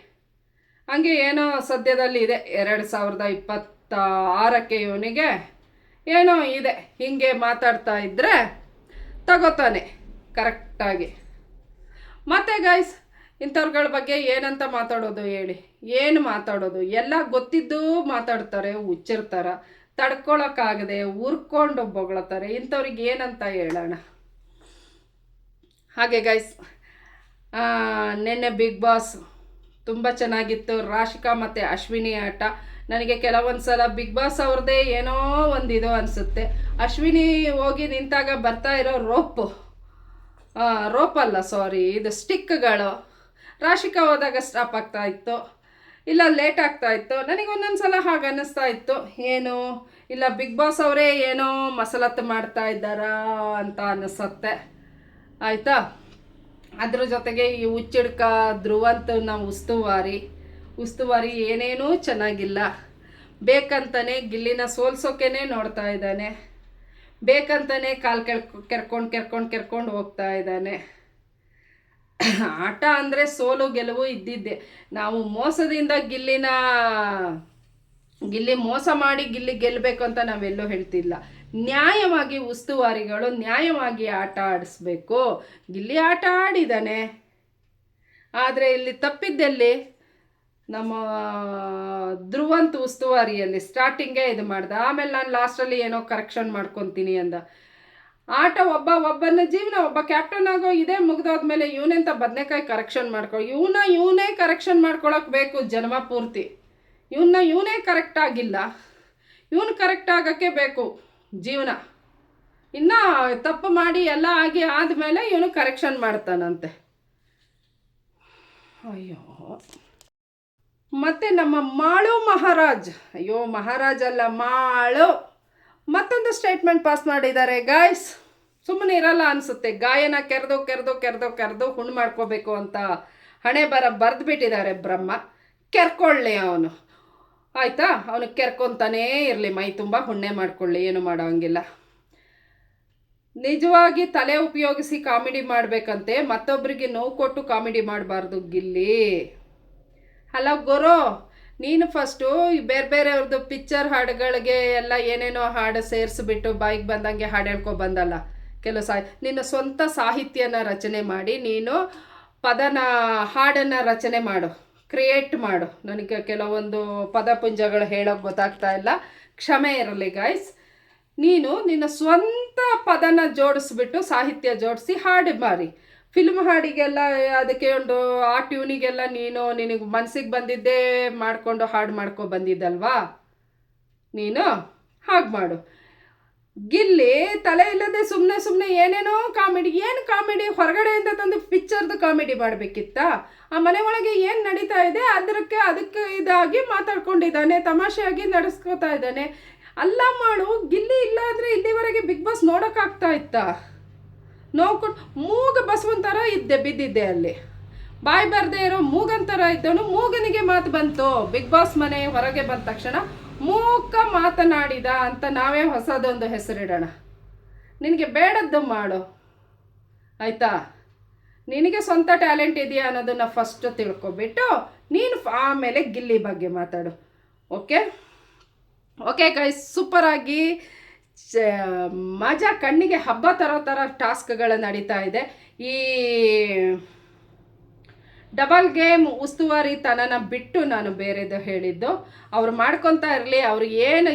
ಹಂಗೆ ಏನೋ ಸದ್ಯದಲ್ಲಿ ಇದೆ 2026ಕ್ಕೆ ಇವನಿಗೆ ಏನೋ ಇದೆ. ಹೀಗೆ ಮಾತಾಡ್ತಾ ಇದ್ದರೆ ತಗೋತಾನೆ ಕರೆಕ್ಟಾಗಿ. ಮತ್ತು ಗೈಸ್, ಇಂಥವ್ರಗಳ ಬಗ್ಗೆ ಏನಂತ ಮಾತಾಡೋದು ಹೇಳಿ? ಏನು ಮಾತಾಡೋದು? ಎಲ್ಲ ಗೊತ್ತಿದ್ದು ಮಾತಾಡ್ತಾರೆ, ಹುಚ್ಚಿರ್ತಾರೆ, ತಡ್ಕೊಳಕ್ಕಾಗದೆ ಉರ್ಕೊಂಡು ಬೊಗಳ್ತಾರೆ. ಇಂಥವ್ರಿಗೆ ಏನಂತ ಹೇಳೋಣ? ಹಾಗೆ ಗೈಸ್, ನಿನ್ನೆ ಬಿಗ್ ಬಾಸ್ ತುಂಬ ಚೆನ್ನಾಗಿತ್ತು. ರಾಶಿಕಾ ಮತ್ತು ಅಶ್ವಿನಿ ಆಟ. ನನಗೆ ಕೆಲವೊಂದು ಸಲ ಬಿಗ್ ಬಾಸ್ ಅವ್ರದ್ದೇ ಏನೋ ಒಂದಿದು ಅನಿಸುತ್ತೆ. ಅಶ್ವಿನಿ ಹೋಗಿ ನಿಂತಾಗ ಬರ್ತಾ ಇರೋ ರೋಪಲ್ಲ ಸಾರಿ, ಇದು ಸ್ಟಿಕ್ಗಳು. ರಾಶಿಕಾ ಹೋದಾಗ ಸ್ಟಾಪ್ ಆಗ್ತಾ ಇತ್ತು, ಇಲ್ಲ ಲೇಟ್ ಆಗ್ತಾ ಇತ್ತು. ನನಗೆ ಒಂದೊಂದು ಸಲ ಹಾಗೆ ಅನ್ನಿಸ್ತಾ ಇತ್ತು, ಏನು ಇಲ್ಲ ಬಿಗ್ ಬಾಸ್ ಅವರೇ ಏನೋ ಮಸಲತ್ತು ಮಾಡ್ತಾ ಇದ್ದಾರಾ ಅಂತ ಅನ್ನಿಸುತ್ತೆ. ಆಯಿತಾ? ಅದ್ರ ಜೊತೆಗೆ ಈ ಹುಚ್ಚಿಡ್ಕ ಧ್ರುವಂತ ನಾವು ಉಸ್ತುವಾರಿ ಏನೇನೂ ಚೆನ್ನಾಗಿಲ್ಲ. ಬೇಕಂತಾನೆ ಗಿಲ್ಲಿನ ಸೋಲ್ಸೋಕೆನೇ ನೋಡ್ತಾ ಇದ್ದಾನೆ. ಬೇಕಂತಾನೆ ಕಾಲು ಕೆರ್ಕೊಂಡು ಹೋಗ್ತಾ ಇದ್ದಾನೆ. ಆಟ ಅಂದರೆ ಸೋಲು ಗೆಲುವು ಇದ್ದಿದ್ದೆ. ನಾವು ಮೋಸದಿಂದ ಗಿಲ್ಲಿ ಮೋಸ ಮಾಡಿ ಗಿಲ್ಲಿ ಗೆಲ್ಲಬೇಕು ಅಂತ ನಾವೆಲ್ಲೂ ಹೇಳ್ತಿಲ್ಲ. ನ್ಯಾಯವಾಗಿ ಉಸ್ತುವಾರಿಗಳು ನ್ಯಾಯವಾಗಿ ಆಟ ಆಡಿಸ್ಬೇಕು. ಗಿಲ್ಲಿ ಆಟ ಆಡಿದ್ದಾನೆ. ಆದರೆ ಇಲ್ಲಿ ತಪ್ಪಿದ್ದಲ್ಲಿ ನಮ್ಮ ಧ್ರುವಂತ ಉಸ್ತುವಾರಿಯಲ್ಲಿ ಸ್ಟಾರ್ಟಿಂಗೇ ಇದು ಮಾಡ್ದೆ. ಆಮೇಲೆ ನಾನು ಲಾಸ್ಟಲ್ಲಿ ಏನೋ ಕರೆಕ್ಷನ್ ಮಾಡ್ಕೊತೀನಿ ಅಂದ. ಆಟ ಒಬ್ಬನ ಜೀವನ, ಒಬ್ಬ ಕ್ಯಾಪ್ಟನ್ ಆಗೋ ಇದೇ ಮುಗ್ದೋದ್ಮೇಲೆ ಇವನೆಂತ ಬದನೆಕಾಯಿ ಕರೆಕ್ಷನ್ ಇವನೇ ಕರೆಕ್ಷನ್ ಮಾಡ್ಕೊಳಕ್ಕೆ ಬೇಕು ಜನ್ಮ ಪೂರ್ತಿ. ಇವನೇ ಕರೆಕ್ಟ್ ಆಗಿಲ್ಲ. ಇವನು ಕರೆಕ್ಟ್ ಆಗೋಕ್ಕೆ ಬೇಕು ಜೀವನ. ಇನ್ನು ತಪ್ಪು ಮಾಡಿ ಎಲ್ಲ ಆದಮೇಲೆ ಇವನು ಕರೆಕ್ಷನ್ ಮಾಡ್ತಾನಂತೆ. ಅಯ್ಯೋ, ಮತ್ತು ನಮ್ಮ ಮಾಳು ಮಹಾರಾಜ್, ಅಯ್ಯೋ ಮಹಾರಾಜ್ ಅಲ್ಲ ಮಾಳು, ಮತ್ತೊಂದು ಸ್ಟೇಟ್ಮೆಂಟ್ ಪಾಸ್ ಮಾಡಿದ್ದಾರೆ ಗಾಯ್ಸ್. ಸುಮ್ಮನೆ ಇರಲ್ಲ ಅನಿಸುತ್ತೆ. ಗಾಯನ ಕೆರೆದು ಹುಣ್ಣು ಮಾಡ್ಕೋಬೇಕು ಅಂತ ಹಣೆ ಬರೆದು ಬಿಟ್ಟಿದ್ದಾರೆ ಬ್ರಹ್ಮ. ಕೆರ್ಕೊಳ್ಳಿ ಅವನು, ಆಯಿತಾ? ಅವನು ಕೆರ್ಕೊತಾನೇ ಇರಲಿ, ಮೈ ತುಂಬ ಹುಣ್ಣೆ ಮಾಡ್ಕೊಳ್ಳಿ, ಏನು ಮಾಡೋಂಗಿಲ್ಲ. ನಿಜವಾಗಿ ತಲೆ ಉಪಯೋಗಿಸಿ ಕಾಮಿಡಿ ಮಾಡಬೇಕಂತೆ, ಮತ್ತೊಬ್ಬರಿಗೆ ನೋವು ಕೊಟ್ಟು ಕಾಮಿಡಿ ಮಾಡಬಾರ್ದು ಗಿಲ್ಲಿ. ಹಲೋ ಗುರು, ನೀನು ಫಸ್ಟು ಬೇರೆಯವ್ರದ್ದು ಪಿಕ್ಚರ್ ಹಾಡುಗಳಿಗೆ ಎಲ್ಲ ಏನೇನೋ ಹಾಡು ಸೇರಿಸ್ಬಿಟ್ಟು ಬಾಯಿಗೆ ಬಂದಂಗೆ ಹಾಡು ಬಂದಲ್ಲ. ನಿನ್ನ ಸ್ವಂತ ಸಾಹಿತ್ಯನ ರಚನೆ ಮಾಡಿ ನೀನು ಹಾಡನ್ನು ರಚನೆ ಮಾಡು, ಕ್ರಿಯೇಟ್ ಮಾಡು. ನನಗೆ ಕೆಲವೊಂದು ಪದಪುಂಜಗಳು ಹೇಳೋಕೆ ಗೊತ್ತಾಗ್ತಾ ಇಲ್ಲ, ಕ್ಷಮೆ ಇರಲಿ ಗಾಯ್ಸ್. ನೀನು ನಿನ್ನ ಸ್ವಂತ ಪದನ ಜೋಡಿಸ್ಬಿಟ್ಟು ಸಾಹಿತ್ಯ ಜೋಡಿಸಿ ಹಾಡು ಮಾರಿ. ಫಿಲ್ಮ್ ಹಾಡಿಗೆಲ್ಲ ಅದಕ್ಕೆ ಆ ಟ್ಯೂನಿಗೆಲ್ಲ ನಿನಗೆ ಮನಸ್ಸಿಗೆ ಬಂದಿದ್ದೇ ಮಾಡಿಕೊಂಡು ಹಾಡು ಬಂದಿದ್ದಲ್ವಾ ನೀನು, ಹಾಗೆ ಮಾಡು. ಗಿಲ್ಲಿ ತಲೆ ಇಲ್ಲದೆ ಸುಮ್ಮನೆ ಏನೇನೋ ಕಾಮಿಡಿ ಹೊರಗಡೆಯಿಂದ ತಂದು ಪಿಕ್ಚರ್ದು ಕಾಮಿಡಿ ಮಾಡಬೇಕಿತ್ತ? ಆ ಮನೆ ಒಳಗೆ ಏನು ನಡೀತಾ ಇದೆ ಅದಕ್ಕೆ ಇದಾಗಿ ಮಾತಾಡ್ಕೊಂಡಿದ್ದಾನೆ, ತಮಾಷೆಯಾಗಿ ನಡೆಸ್ಕೋತಾ ಇದ್ದಾನೆ. ಅಲ್ಲ ಮಾಡು, ಗಿಲ್ಲಿ ಇಲ್ಲ ಅಂದರೆ ಇಲ್ಲಿವರೆಗೆ ಬಿಗ್ ಬಾಸ್ ನೋಡೋಕ್ಕಾಗ್ತಾ ಇತ್ತಾ? ನೋಡ್ಕೊಂಡು ಮೂಗ ಬಸವಂತರ ಬಿದ್ದಿದ್ದೆ ಅಲ್ಲಿ. ಬಾಯಿ ಬರದೇ ಇರೋ ಮೂಗಂತರ ಇದ್ದವನು, ಮೂಗನಿಗೆ ಮಾತು ಬಂತು. ಬಿಗ್ ಬಾಸ್ ಮನೆ ಹೊರಗೆ ಬಂದ ತಕ್ಷಣ ಮೂಕ ಮಾತನಾಡಿದ ಅಂತ ನಾವೇ ಹೊಸದೊಂದು ಹೆಸರಿಡೋಣ. ನಿನಗೆ ಬೇಡದ್ದು ಮಾಡು, ಆಯಿತಾ? ನಿನಗೆ ಸ್ವಂತ ಟ್ಯಾಲೆಂಟ್ ಇದೆಯಾ ಅನ್ನೋದನ್ನು ಫಸ್ಟ್ ತಿಳ್ಕೊಬಿಟ್ಟು ನೀನು ಆಮೇಲೆ ಗಿಲ್ಲಿ ಬಗ್ಗೆ ಮಾತಾಡು. ಓಕೆ ಗೈಸ್, ಸೂಪರಾಗಿ ಮಜಾ, ಕಣ್ಣಿಗೆ ಹಬ್ಬ ಥರ ಟಾಸ್ಕ್ಗಳು ನಡೀತಾ ಇದೆ. ಈ ಡಬಲ್ ಗೇಮ್ ಉಸ್ತುವಾರಿ ತನನ ಬಿಟ್ಟು ನಾನು ಬೇರೆದು ಹೇಳಿದ್ದು. ಅವ್ರು ಮಾಡ್ಕೊತಾ ಇರಲಿ, ಅವ್ರು ಏನು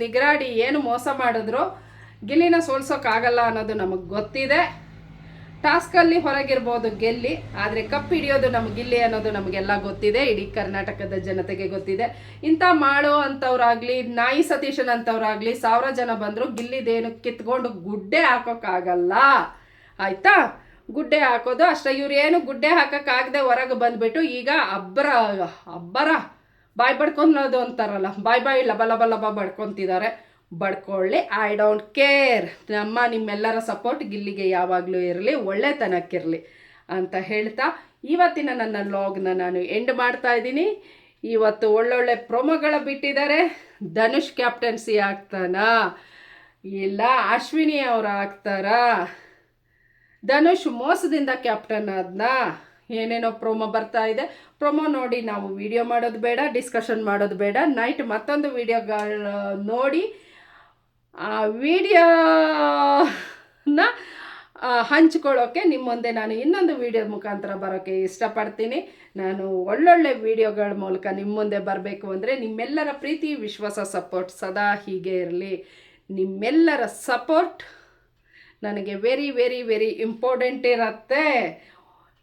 ನಿಗರಾಡಿ ಏನು ಮೋಸ ಮಾಡಿದ್ರು ಗಿಲ್ಲಿನ ಸೋಲ್ಸೋಕ್ಕಾಗಲ್ಲ ಅನ್ನೋದು ನಮಗೆ ಗೊತ್ತಿದೆ. ಟಾಸ್ಕಲ್ಲಿ ಹೊರಗಿರ್ಬೋದು ಗೆಲ್ಲಿ, ಆದರೆ ಕಪ್ ಹಿಡಿಯೋದು ನಮ್ಗೆ ಗಿಲ್ಲಿ ಅನ್ನೋದು ನಮಗೆಲ್ಲ ಗೊತ್ತಿದೆ, ಇಡೀ ಕರ್ನಾಟಕದ ಜನತೆಗೆ ಗೊತ್ತಿದೆ. ಇಂಥ ಮಾಡೋ ಅಂಥವ್ರಾಗಲಿ, ನಾಯಿ ಸತೀಶನ್ ಅಂಥವ್ರಾಗಲಿ 1000 ಜನ ಬಂದರು ಗಿಲ್ಲಿದೇನು ಕಿತ್ಕೊಂಡು ಗುಡ್ಡೆ ಹಾಕೋಕ್ಕಾಗಲ್ಲ, ಆಯಿತಾ? ಗುಡ್ಡೆ ಹಾಕೋದು ಅಷ್ಟೇ. ಇವ್ರು ಏನು ಗುಡ್ಡೆ ಹಾಕೋಕ್ಕಾಗದೆ ಹೊರಗೆ ಬಂದುಬಿಟ್ಟು ಈಗ ಅಬ್ಬರ ಬಾಯಿ ಬಡ್ಕೊಳೋದು ಅಂತಾರಲ್ಲ, ಬಾಯಿ ಲಬ ಬಡ್ಕೊತಿದ್ದಾರೆ. ಬಡ್ಕೊಳ್ಳಿ, ಐ ಡೋಂಟ್ ಕೇರ್. ನಿಮ್ಮೆಲ್ಲರ ಸಪೋರ್ಟ್ ಗಿಲ್ಲಿಗೆ ಯಾವಾಗಲೂ ಇರಲಿ, ಒಳ್ಳೆತನಕ್ಕಿರಲಿ ಅಂತ ಹೇಳ್ತಾ ಇವತ್ತಿನ ನನ್ನ ವ್ಲಾಗ್ನ ನಾನು ಎಂಡ್ ಮಾಡ್ತಾ ಇದ್ದೀನಿ. ಇವತ್ತು ಒಳ್ಳೊಳ್ಳೆ ಪ್ರೋಮೋಗಳ ಬಿಟ್ಟಿದ್ದಾರೆ. ಧನುಷ್ ಕ್ಯಾಪ್ಟನ್ಸಿ ಆಗ್ತಾನಾ ಇಲ್ಲ ಅಶ್ವಿನಿ ಅವರು ಆಗ್ತಾರಾ? ಧನುಷ್ ಮೋಸದಿಂದ ಕ್ಯಾಪ್ಟನ್ ಆದ್ನಾ? ಏನೇನೋ ಪ್ರೋಮೋ ಬರ್ತಾ ಇದೆ. ಪ್ರೋಮೋ ನೋಡಿ ನಾವು ವಿಡಿಯೋ ಮಾಡೋದು ಬೇಡ, ಡಿಸ್ಕಷನ್ ಮಾಡೋದು ಬೇಡ. ನೈಟ್ ಮತ್ತೊಂದು ವಿಡಿಯೋಗಳು ನೋಡಿ ಆ ವಿಡಿಯೋನ ಹಂಚ್ಕೊಳ್ಳೋಕ್ಕೆ ನಿಮ್ಮ ಮುಂದೆ ನಾನು ಇನ್ನೊಂದು ವಿಡಿಯೋ ಮುಖಾಂತರ ಬರೋಕ್ಕೆ ಇಷ್ಟಪಡ್ತೀನಿ. ನಾನು ಒಳ್ಳೊಳ್ಳೆ ವಿಡಿಯೋಗಳ ಮೂಲಕ ನಿಮ್ಮ ಮುಂದೆ ಬರಬೇಕು ಅಂದರೆ ನಿಮ್ಮೆಲ್ಲರ ಪ್ರೀತಿ, ವಿಶ್ವಾಸ, ಸಪೋರ್ಟ್ ಸದಾ ಹೀಗೆ ಇರಲಿ. ನಿಮ್ಮೆಲ್ಲರ ಸಪೋರ್ಟ್ ನನಗೆ ವೆರಿ ವೆರಿ ವೆರಿ ಇಂಪಾರ್ಟೆಂಟ್ ಇರುತ್ತೆ,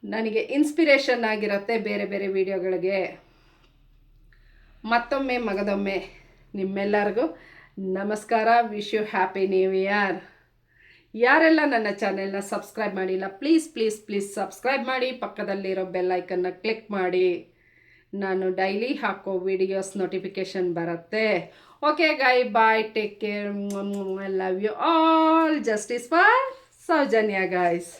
ನನಗೆ ಇನ್ಸ್ಪಿರೇಷನ್ ಆಗಿರುತ್ತೆ ಬೇರೆ ಬೇರೆ ವಿಡಿಯೋಗಳಿಗೆ. ಮತ್ತೊಮ್ಮೆ ಮಗದೊಮ್ಮೆ ನಿಮ್ಮೆಲ್ಲರಿಗೂ ನಮಸ್ಕಾರ. Wish you happy new year. ಯಾರೆಲ್ಲ ನನ್ನ ಚಾನೆಲ್ನ ಸಬ್ಸ್ಕ್ರೈಬ್ ಮಾಡಿಲ್ಲ ಪ್ಲೀಸ್ ಸಬ್ಸ್ಕ್ರೈಬ್ ಮಾಡಿ, ಪಕ್ಕದಲ್ಲಿರೋ ಬೆಲ್ ಐಕನ್ನ ಕ್ಲಿಕ್ ಮಾಡಿ. ನಾನು ಡೈಲಿ ಹಾಕೋ ವಿಡಿಯೋಸ್ ನೋಟಿಫಿಕೇಷನ್ ಬರುತ್ತೆ. Okay bye, take care, I love you all. Justice for Soujanya guys.